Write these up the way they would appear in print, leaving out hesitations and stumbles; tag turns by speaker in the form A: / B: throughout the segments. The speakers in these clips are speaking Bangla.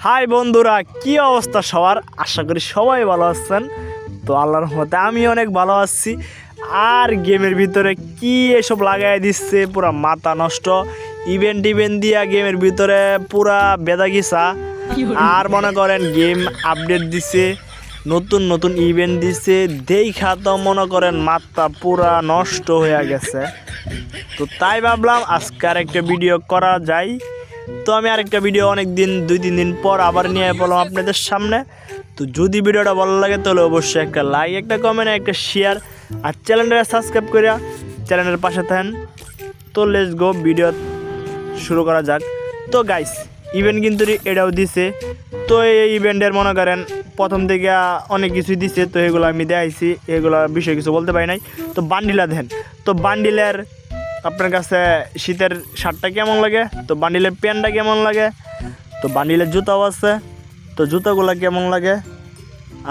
A: হাই বন্ধুরা, কি অবস্থা সবার? আশা করি সবাই ভালো আছেন। তো আল্লাহর রহমতে আমি অনেক ভালো আছি। আর গেমের ভিতরে কি এসব লাগাই দিচ্ছে, পুরা মাথা নষ্ট। ইভেন্ট দিয়া গেমের ভিতরে পুরা বেদা গিসা। আর মনে করেন গেম আপডেট দিছে, নতুন নতুন ইভেন্ট দিছে, দেখা তো মনে করেন মাথা পুরা নষ্ট হয়ে গেছে। তো তাই ভাবলাম আজকে আরেকটা ভিডিও করা যায়। তো আমি আরেকটা ভিডিও অনেক দিন 2-3 দিন পর আবার নিয়ে বললাম আপনাদের সামনে। তো যদি ভিডিওটা ভালো লাগে তাহলে অবশ্যই একটা লাইক, একটা কমেন্ট, একটা শেয়ার, আর চ্যানেলটা সাবস্ক্রাইব করে চ্যানেলের পাশে থাকেন। তো লেটস গো, ভিডিও শুরু করা যাক। তো গাইস, ইভেন্ট কিন্তু এটাও দিছে। তো এই ইভেন্টের মনে করেন প্রথম থেকে অনেক কিছুই দিছে। তো এগুলো আমি দেখাইছি, এগুলো বিষয়ে কিছু বলতে পারি নাই। তো বান্ডিলা দেন। তো বান্ডিলের আপনার কাছে শীতের শার্টটা কেমন লাগে, তো বান্ডিলের প্যান্টটা কেমন লাগে, তো বান্ডিলের জুতাও আছে, তো জুতাগুলো কেমন লাগে,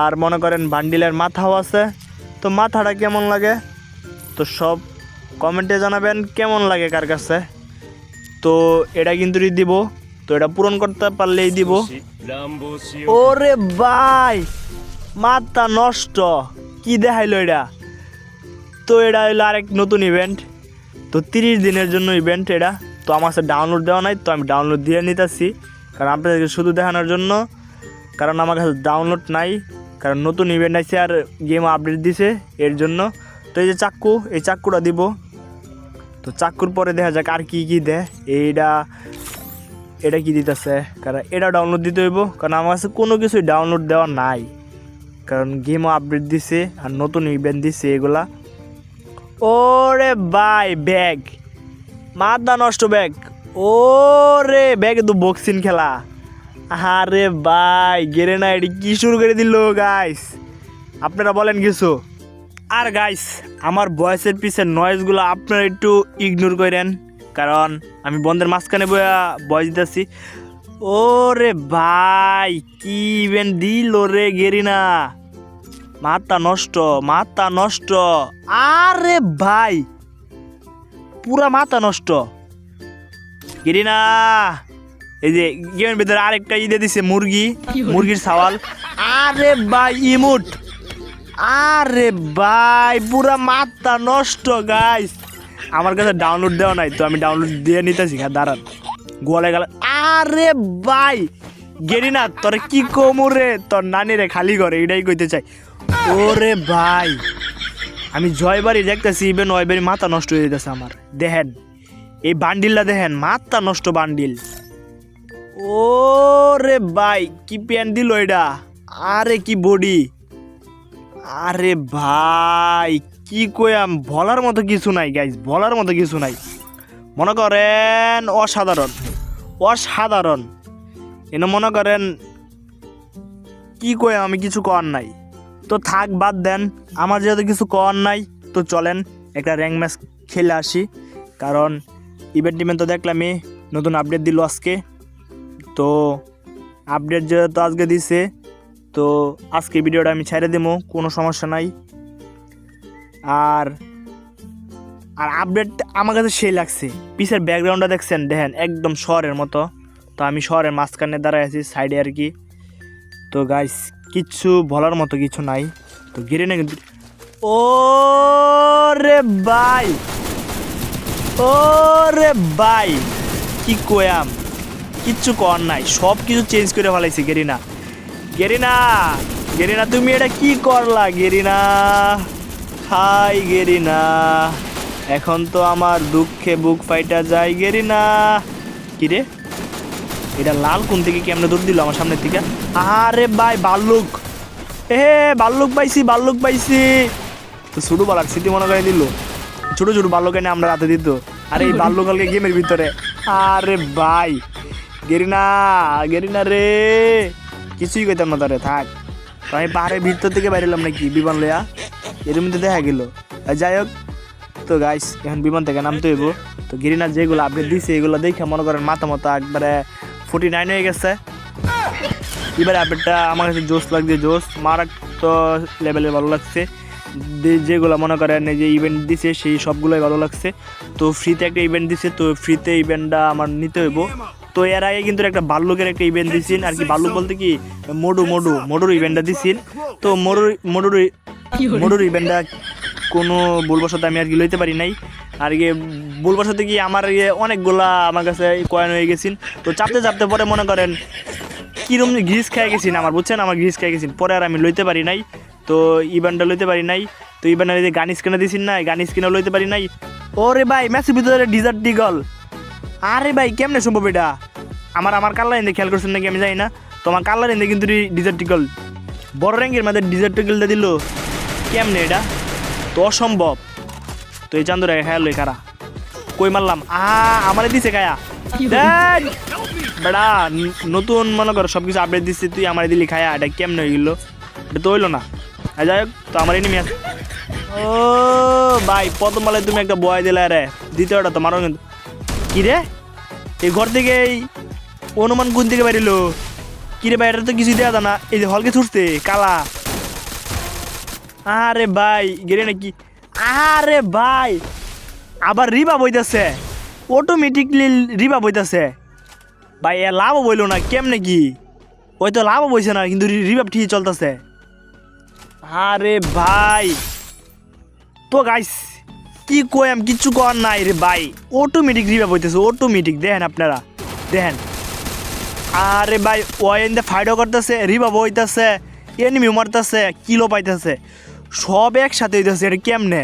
A: আর মনে করেন বান্ডিলের মাথাও আছে, তো মাথাটা কেমন লাগে, তো সব কমেন্টে জানাবেন কেমন লাগে কার কাছে। তো এটা কিন্তু দিব, তো এটা পূরণ করতে পারলেই দিব। ওরে ভাই, মাথা নষ্ট, কি দেখাইলো এটা? তো এটা হইলো আরেক নতুন ইভেন্ট। তো 30 দিনের জন্য ইভেন্ট এটা। তো আমার কাছে ডাউনলোড দেওয়া নাই, তো আমি ডাউনলোড দিয়ে নিতেছি, কারণ আপনাদেরকে শুধু দেখানোর জন্য। কারণ আমার কাছে ডাউনলোড নাই, কারণ নতুন ইভেন্ট আছে আর গেম আপডেট দিছে এর জন্য। তো এই যে চাক্কু, এই চাক্কুটা দিব। তো চাক্কুর পরে দেখা যাক আর কি কি দেয়। এটা কি দিতেছে, কারণ এটা ডাউনলোড দিতে হইব, কারণ আমার কাছে কোনো কিছুই ডাউনলোড দেওয়া নাই, কারণ গেমও আপডেট দিছে আর নতুন ইভেন্ট দিছে এগুলা। ওরে ভাই, ব্যাগ, মাথা নষ্ট ব্যাগ। ওরে ব্যাগ তো বক্সিং খেলা। আরে ভাই, গেরে না, এটি কি শুরু করে দিল গাইস? আপনারা বলেন কিছু। আর গাইস, আমার ভয়েসের পিছের নয়েজগুলো আপনারা একটু ইগনোর করেন, কারণ আমি বন্ধের মাঝখানে ভয়েস দিতেছি। ওরে ভাই, কি ইভেন্ট দিল রে গেরিনা, মাথা নষ্ট, মাথা নষ্ট। আরে ভাই, পুরা মাথা নষ্ট গেরিনা। এই যে গেমের ভিতরে আরেকটা ঈদে দিছে মুরগির ছাওয়াল। আরে ভাই, ইমোট। আরে ভাই, পুরা মাথা নষ্ট গাইস। আমার কাছে ডাউনলোড দেওয়া নাই, তো আমি ডাউনলোড দিয়ে নিতেছি। দাঁড়ান, গোয়ালে গেল। আরে ভাই গেরিনা, তোর কি কমরে, তোর নানি রে খালি করে, এটাই কইতে চাই। ওরে ভাই, আমি জয়বাড়ি দেখতেছি, ইভেন ওইবারই মাথা নষ্ট হয়ে যেতেছে আমার। দেখেন এই বান্ডিলটা, দেখেন মাথা নষ্ট বান্ডিল। ওরে ভাই, কি প্যান্ট দিল এটা, আরে কি বডি। আরে ভাই, কি কইয়াম, বলার মতো কিছু নাই গাইস, বলার মতো কিছু নাই। মনে করেন অসাধারণ, অসাধারণ। এনে মনে করেন কি কইয়াম, আমি কিছু করার নাই। তো থাক, বাদ দেন, আমার যেহেতু কিছু করার নাই, তো চলেন একটা র্যাঙ্ক ম্যাচ খেলে আসি। কারণ ইভেন্ট তো দেখলামই, নতুন আপডেট দিল আজকে। তো আপডেট যেহেতু আজকে দিছে, তো আজকে ভিডিওটা আমি ছেড়ে দেবো, কোনো সমস্যা নাই। আর আর আপডেট আমার কাছে সেই লাগছে। পিছের ব্যাকগ্রাউন্ডটা দেখছেন, দেখেন একদম শহরের মতো। তো আমি শহরের মাঝখানে দাঁড়ায় আছি, সাইডে আর কি। তো গাইস, কিচ্ছু বলার মতো কিছু নাই। তো গিরে না কিন্তু। ও রে ভাই, ও রে ভাই, কি কয়াম, কিচ্ছু কর নাই, সব কিছু চেঞ্জ করে ফেলাইছি। গেরিনা, গেরিনা, গেরিনা, তুমি এটা কি করলা গেরিনা? হাই গেরিনা, এখন তো আমার দুঃখে বুক ফাইটা যায় গেরিনা। কিরে, এটা লাল কোন থেকে কেমনে দৌড় দিল আমার সামনের থেকে? আরে ভাই, ভাল্লুক, ভাল্লুক পাইছি, ভাল্লুক পাইছি। তো ছোটো বলার স্মৃতি মনে করে দিল, ছোটো ছোটো ভাল্লুক এনে আমরা রাতে দিত। আরে এই ভাল্লুক কালকে গেমের ভিতরে। আরে ভাই গেরিনা, গেরিনা রে, কিছুই কইতাম না তারে, থাক। তো আমি পাহাড়ের ভিতর থেকে বাইরেলাম নাকি বিমান লইয়া, এর মধ্যে দেখা গেল। যাই হোক, তো গাইস এখন বিমান থেকে নামতে হইব। তো গেরিনা যেগুলো আপডেট দিছে এগুলো দেখে মনে করেন মাথা একবারে 49 হয়ে গেছে। এবারে আপডেটটা আমার কাছে জোস লাগছে, জোস মারাত্মক লেভেলে ভালো লাগছে। যেগুলো মনে করেন এই যে ইভেন্ট দিছে সেই সবগুলোই ভালো লাগছে। তো ফ্রিতে একটা ইভেন্ট দিছে, তো ফ্রিতে ইভেন্টটা আমার নিতে হইব। তো তো এর আগে কিন্তু একটা বাল্লুকের একটা ইভেন্ট দিছিন আর কি, বাল্লুক বলতে কি মোডুর ইভেন্টটা দিছিন। তো মোডুর ইভেন্টটা কোনো ভুলবশত আমি আর কি লইতে পারি নাই। আর গিয়ে ভুলবশত কি আমার অনেকগুলা আমার কাছে কয়েন হয়ে গেছিন। তো চাপতে পরে মনে করেন কিরম গ্রিজ খেয়ে গেছিন আমার, বুঝছেন, আমার গ্রিজ খেয়ে গেছিন। পরে আর আমি লইতে পারি নাই, তো ইভেন্টটা লইতে পারি নাই। তো ইভেন্টে গান স্কিনে দিছিন না, গান স্কিনে লইতে পারি নাই। ওরে ভাই ম্যাচের ভিতরে ডিজার্ট ডিগল, আরে ভাই কেমনে সম্ভব এটা? আমার কালার এনে খেয়াল করছেন নাকি আমি জানি না। তোমার কালার এনে কিন্তু ডিজার্ট ডিগল বড় র্যাঙ্কের মধ্যে ডিজার্ট ডিগলটা দিল কেমনে এটা? তো অসম্ভব। তো এই চান্দুরা খায়া লই কারা কই মারলাম আমারে দিছে খায়া বেড়া। নতুন মনে করো সব কিছু আপডেট দিচ্ছি, তুই আমার দিলি খায়া, এটা কেমনে হয়ে গেলো? এটা তো হইলো না। যাই হোক, তো আমার এনিমি আছে। ও ভাই প্রথম বলে তুমি একটা বয় দিলে রে, দ্বিতীয়টা তোমারও কিন্তু কি রে? এই ঘর থেকে এই অনুমান কোন থেকে বেরিল? কিরে ভাই এটা তো কিছুই দেওয়া যায় না। এই যে হলকে ছুটছে কালা, আরে ভাই গেলে নাকি? আরে ভাই আবার রিভাব হইতেছে, অটোমেটিকলি রিভাব হইতেছে ভাই। এ লাভও বইল না কেমনে কি? ওই তো লাভও বইছে না কিন্তু রিভাব ঠিক চলতেছে। আরে ভাই তো গাইস কি কইম, কিচ্ছু কর নাই রে ভাই, অটোমেটিক রিভাব হইতেছে, অটোমেটিক। দেখেন আপনারা দেখেন, আরে ভাই ওই এনতে ফাইটও করতেছে, রিভাব হইতেছে, এনিমি মারতেছে, কিলো পাইতেছে, সব একসাথে হইতেছে। এটা কেমনে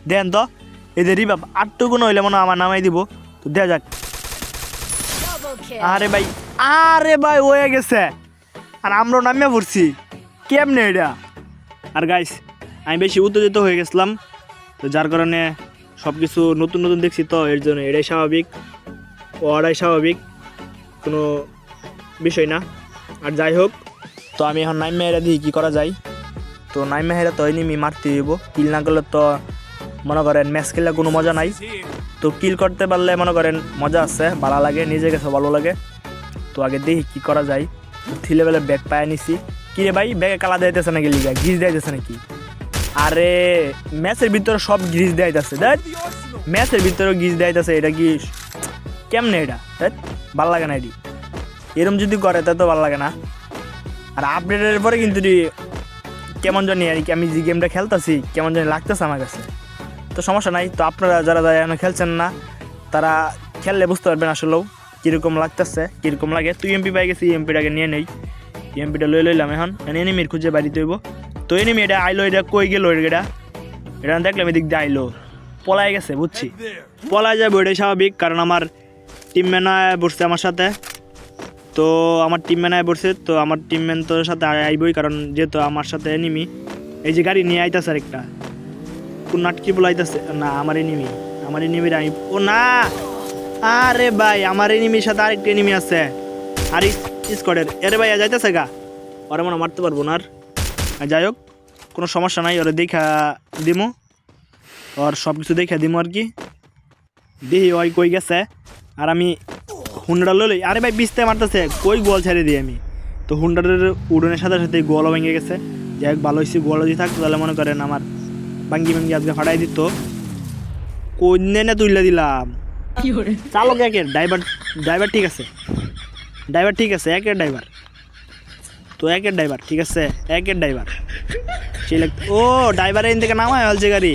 A: দেন তো? এই যে রিভাব আটটুকুন হইলে মনে আমার নামাই দিব। তো দেখা যাক। আরে ভাই হয়ে গেছে, আর আমরাও নামিয়ে পড়ছি কেমনে এটা? আর গাইস আমি বেশি উত্তেজিত হয়ে গেছিলাম, তো যার কারণে সব কিছু নতুন দেখছি, তো এর জন্য এটাই স্বাভাবিক, ওরাই স্বাভাবিক, কোনো বিষয় না। আর যাই হোক, তো আমি এখন নাইম মেহেরা দিই কী করা যায়। তো নাইম মেহেরা তো এনিমি মারতে দিব, কিল না করলে তো মনে করেন ম্যাচ খেললে কোনো মজা নাই। তো কিল করতে পারলে মনে করেন মজা আছে, ভালো লাগে, নিজে গেছে ভালো লাগে। তো আগে দেখি কী করা যায়। তো 3 লেভেলের ব্যাগ পায়ে নিছি। কী রে ভাই ব্যাগে কালা দিতেছে নাকি, লিগা গ্রিজ দিতেছে নাকি? আরে ম্যাচের ভিতরে সব গ্রিজ দিতেছে, দেখ ম্যাচের ভিতরে গ্রিজ দিতেছে, এটা কি কেমনে এটা? দেখ ভাল লাগে না, এটি এরম যদি করে তা তো ভালো লাগে না। আর আপডেটের পরে কিন্তু কেমন জানি আর কি, আমি যে গেমটা খেলতেছি কেমন জানি লাগতেছে আমার কাছে। তো সমস্যা নাই, তো আপনারা যারা এখন খেলছেন না তারা খেললে বুঝতে পারবেন আসলেও কীরকম লাগতেছে, কীরকম লাগে। তুই এমপি পাই গেছি, এমপিটাকে নিয়ে নেই, এমপিটা লইলাম এখন এনিমির খুঁজে বাড়িতে হইব। তো এনিমি এটা আইলো, এটা কই গেল? এটা দেখলাম এদিক দিয়ে আইলো, পলাই গেছে, বুঝছি পলাই যাবো, এটাই স্বাভাবিক। কারণ আমার টিম ম্যানায় বসছে আমার সাথে, তো আমার টিম ম্যানায় বসছে, তো আমার টিম ম্যান তোর সাথে আইবই, কারণ যেহেতু আমার সাথে এনিমি। এই যে গাড়ি নিয়ে আইতাছে আরেকটা, কোন নাটকি বলে আইতাছে না, আমার এনিমির আমি ও না। আরে ভাই আমার এনিমির সাথে আরেকটা এনিমি আছে, আর স্কোয়াডের। এরে ভাই যাইতেছে গা, ওরে মনে মারতে পারবো না। আর যাই হোক কোনো সমস্যা নাই, ওরে দেখা দিমু, ওর সব কিছু দেখা দিমু আর কি। দেখি ওই কই গেছে, আর আমি হুন্ডাটা লই। আরে ভাই বিছতে মারতেছে, কই গোল ছেড়ে দিই আমি। তো হুন্ডারের উড়নের সাথে গোলও ভেঙে গেছে। যাই হোক ভালো হয়েছে, গোল যদি থাকতো তাহলে মনে করেন আমার ভাঙ্গি আজকে ফাটাই দিত। কন্যা না তুইলা দিলাম চালক একের, ড্রাইভার ঠিক আছে, একের ড্রাইভার, তো একের ড্রাইভার ঠিক আছে, একের ড্রাইভার সেই লাগতো। ও ড্রাইভার এখান থেকে নামায় হলছে গাড়ি।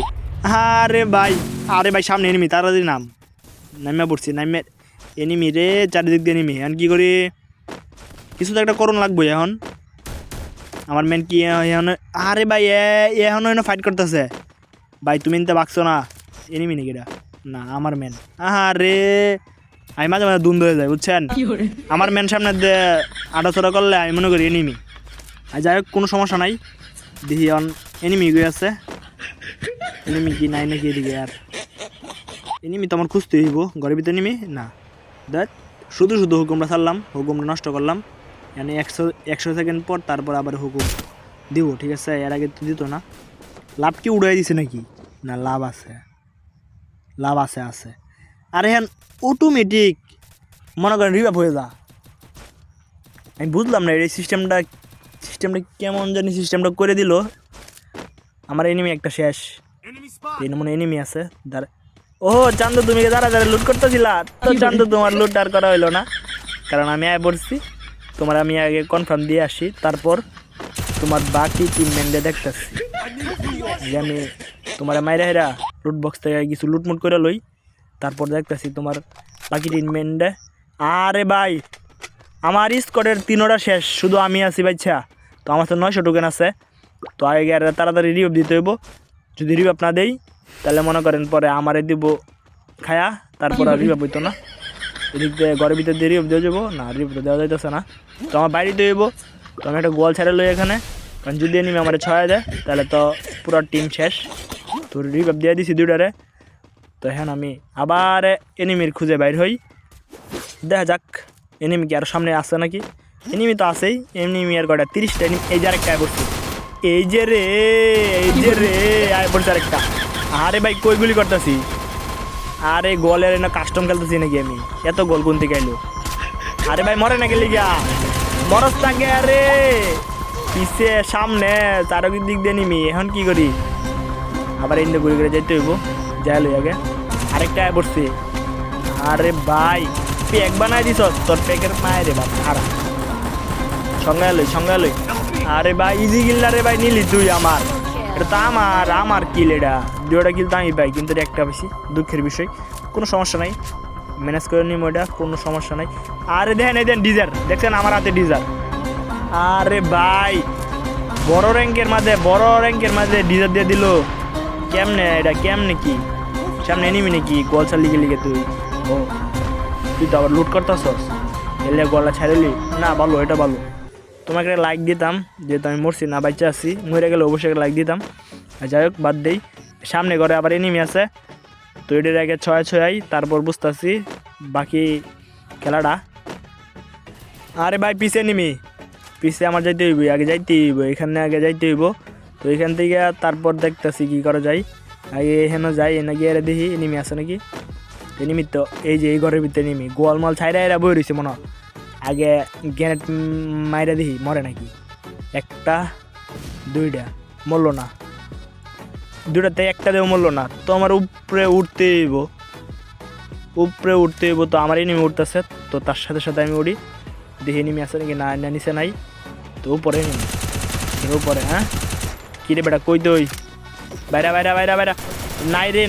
A: আরে ভাই সামনে এনিমি, তাড়াতাড়ি নামিয়া পড়ছি, এনিমি রে, চারিদিক দিয়ে এনিমি। এখন কী করি, কিছু তো একটা করণ লাগবো এখন। আমার মেন কি এখন? আরে ভাই এখনও ফাইট করতেছে ভাই, তুমি নিতে পারছো না। এনিমি নাকি এটা? না আমার মেন। আরে আমি মাঝে দ্বন্দ্ব হয়ে যায়, বুঝছেন, আমার মেন সামনে আটাচড়া করলে আমি মনে করি এনিমি। আর যাই হোক কোনো সমস্যা নাই, দেখি এনিমি গিয়ে আছে, এনিমি কি নাই নাকি এদিকে? আর এনিমি তো আমার খুঁজতে হইব, ঘরের ভিতরে এনিমি না। দেখ শুধু হুকুমটা ছাড়লাম, হুকুমটা নষ্ট করলাম, মানে 100 সেকেন্ড পর তারপর আবার হুকুম দিব, ঠিক আছে? এর আগে তো দিত না। লাভ কি উড়াই দিছে নাকি? না লাভ আছে। আরে হ্যাঁ অটোমেটিক মনে করেন রিভাইভ হয়ে যা। আমি বুঝলাম না এই সিস্টেমটা কেমন জানি সিস্টেমটা করে দিল। আমার এনিমি একটা শেষ, মনে এনিমি আছে। ও চান্দু তুমি যারা লুট করতেছিলা, তো চান্দু তোমার লুট আর করা হইলো না। কারণ আমি আয় পড়ছি। তোমার আমি আগে কনফার্ম দিয়ে আসি, তারপর তোমার বাকি টিমমেটদের দেখতেছি যে আমি তোমার মাইরা হেরা লুট বক্স থেকে কিছু লুটমুট করে লই, তারপর দেখতেছি তোমার বাকি টিমমেটদের। আরে ভাই আমার স্কোয়াডের 3টা শেষ, শুধু আমি আছি বাচ্চা। তো আমার তো 900 টোকেন আছে। তো আগে আর তাড়াতাড়ি রিভাইভ দিতে হইব। যদি রিভাইভ না দেই তাহলে মনে করেন পরে আমারে দিব খায়া, তারপর আর রিভাইভ হইতো না। এদিক দিয়ে ঘরের ভিতর দিয়ে রিভাইভ দেওয়া যাবো না, রিভাইভ দেওয়া যাইতেছে না। তো আমার বাড়িতে হইব। তো আমি একটা গোয়াল ছেড়ে লই এখানে, কারণ যদি এনিমি আমার ছয় দেয় তাহলে তো পুরো টিম শেষ। তো রিভাইভ দিয়ে দিছি 2টারে। তো এখন আমি আবার এনিমির খুঁজে বাইর হই, দেখা যাক এনিমি কি আরও সামনে আসছে নাকি। এনিমি তো আছেই, এনিমি আর কটা 30টা এনিমি। এই যে আরেকটা আয় পড়ছে, এই যে রে আয় পড়ছে আরেকটা। আরে ভাই কই গুলি করতেছি, আরে গোলের না কাস্টম খেলতেছি নাকি আমি, এত গোল কোন থেকে আইলো। আরে ভাই মরে না গেলি গা, মরস থাকে। আরে পিছে সামনে চারকির দিক দিয়ে নিমি, এখন কি করি? আবার ইন্দে ঘুরে ঘুরে যাইতে হইব, যাই লই আগে। আরেকটা আয় পড়ছে। আরে ভাই প্যাক বানাই দিস, তোর প্যাকের মায়ের রে বাপ খারাপ। সঙ্গে লই। আরে ভাই ইজি কিল না রে ভাই, নিলি তুই আমার। এটা তো আমার কিল, এটা 2টা কিল তো আমি পাই, কিন্তু একটা বেশি দুঃখের বিষয়। কোনো সমস্যা নাই, ম্যানেজ করে নিম ওইটা, কোনো সমস্যা নাই। আরে দেখেন ডিজার দেখছেন আমার হাতে ডিজার। আরে ভাই বড় র্যাঙ্কের মাঝে ডিজার দিয়ে দিল কেমনে? এটা কেমনে কি সামনে এনিমি নাকি? গোলসা লিগে তুই তুই তো আবার লুট করতেছস, এলে গলা ছাড়লি না। ভালো, এটা ভালো। তোমাকে লাইক দিতাম, যেহেতু আমি মরছি না, বাচ্চা আছি, মরে গেলে অবশ্যই লাইক দিতাম। যাই হোক বাদ দেই। সামনে ঘরে আবার এনিমি আছে, তো এটার আগে ছয় তারপর বুঝতেছি বাকি খেলাটা। আরে ভাই পিছে এনিমি, পিছে আমার যাইতে হইব, আগে যাইতে হইব, এখানে আগে যাইতে হইব। তো এখান থেকে তারপর দেখতেছি কি করা যায়। আগে এখানে যাই, এনে গিয়ে দেখি এনিমি আছে নাকি। এনিমি তো এই যে এই ঘরের ভিতরে এনিমি, গোয়ালমাল ছাইরা এরা বই রয়েছে মনে হয়। আগে গ্রেনেড মাইরা দেখি মরে নাকি। 1টা 2টা মরলো না, 2টাতে 1টা দেও মরলো না। তো আমার উপরে উঠতে হইব, তো আমার এনিমি উঠতেছে। তো তার সাথে সাথে আমি উড়ি, দেখি এনিমি আছে নাকি। না নিচে নাই, তো উপরে এনিমি, উপরে। হ্যাঁ কি রে বেটা, কই তুই? বাইরা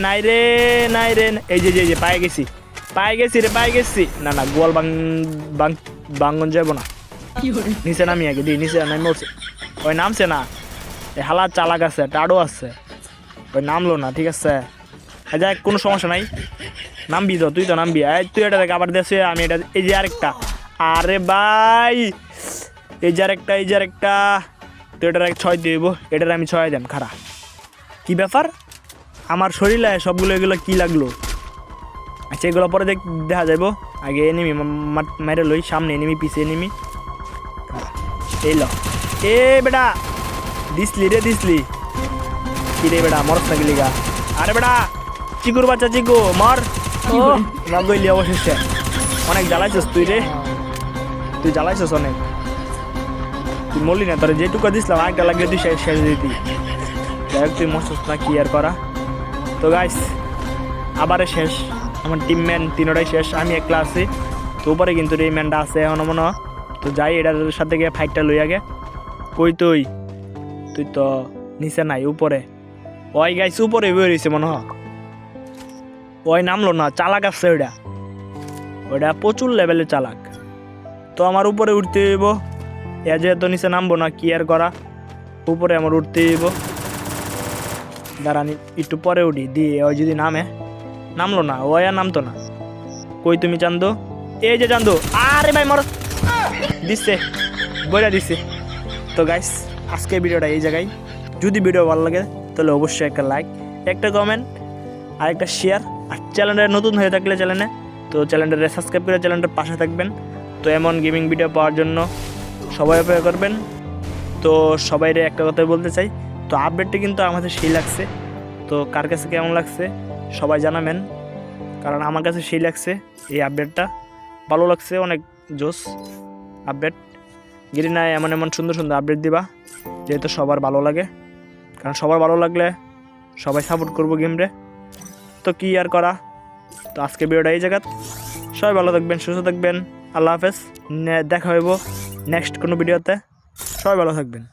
A: নাই রে। এই যে পায়ে গেছি না গোয়াল বাঙ্গন যাবো না। নিচে নামি আগে দি, নিচে নামি উঠছে। ওই নামছে না, এই হালা চালাক আছে, টাডো আছে, ওই নামলো না। ঠিক আছে যাই, কোনো সমস্যা নাই, নামবি তো, তুই তো নামবি। তুই এটা দেখ আবার দেশে আমি এটা। এই যে আরেকটা, আরে ভাই এই যে আরেকটা। তো এটার 6 দিব, এটার আমি 6 দেন খারা। কি ব্যাপার আমার শরীরে সবগুলো এগুলো কি লাগলো? আচ্ছা এগুলো পরে দেখা যাইব। আগে এনিমি মাইরে লই, সামনে এনিমি পিছে এনিমি। এই ল এ বেটা, দিসলি কি রে বেটা, মরস না গেলি গা। আরে বেটা চিকুর বাচ্চা চিকু মর। ও না গইলি অবশেষে, অনেক জ্বালাইছিস তুই রে, তুই জ্বালাইছিস অনেক। তুই মরলি না, তোর যেটুকু দিসলাম আরেকটা লাগিয়ে তুই শেষ দিতি। যাই হোক তুই মরছিস না, কি আর করা। তো গাইস আবারে শেষ, আমার টিমম্যান 3টাই শেষ, আমি একলা আছি। তো উপরে কিন্তু এই ম্যানটা আছে এখনো মনে হয়। তো যাই এটার সাথে গিয়ে ফাইটটা লই আগে। কই তুই তো নিচে নাই, উপরে। ওই গাইস উপরে বের হয়েছে মনে হয়, ওই নামলো না। চালাক আছে ওইটা প্রচুর লেভেলের চালাক। তো আমার উপরে উঠতে হইব, যেহেতু নিচে নামবো না, কি আর করা। উপরে আমার উঠতে হইব, দাঁড়ানি একটু পরে উঠি দিয়ে। ওই যদি নামলো না, ওই আর নামতো না। কই তুমি চান্দু? এই যে চান্দু। আরে ভাই মর দিচ্ছে, বইরা দিচ্ছে। তো গাইস আজকে ভিডিওটা এই জায়গায়। যদি ভিডিও ভালো লাগে তাহলে অবশ্যই একটা লাইক, একটা কমেন্ট আর একটা শেয়ার। আর চ্যানেলটা নতুন হয়ে থাকলে চ্যানেলটা সাবস্ক্রাইব করে চ্যানেলটার পাশে থাকবেন। তো এমন গেমিং ভিডিও পাওয়ার জন্য সবাই অপেক্ষা করবেন। তো সবাইরে একটা কথাই বলতে চাই, তো আপডেটটা কিন্তু আমাদের সেই লাগছে। তো কার কাছে কেমন লাগছে সবাই জানাবেন, কারণ আমার কাছে সেই লাগছে। এই আপডেটটা ভালো লাগছে, অনেক জোস আপডেট। গেরিনায় এমন সুন্দর আপডেট দিবা যেহেতু সবার ভালো লাগে, কারণ সবার ভালো লাগলে সবাই সাপোর্ট করবো গেমরে। তো কি আর করা। তো আজকে ভিডিওটা এই জায়গা। সবাই ভালো থাকবেন, সুস্থ থাকবেন। আল্লাহ হাফেজ। দেখা হইব নেক্সট কোনো ভিডিওতে। সবাই ভালো থাকবেন।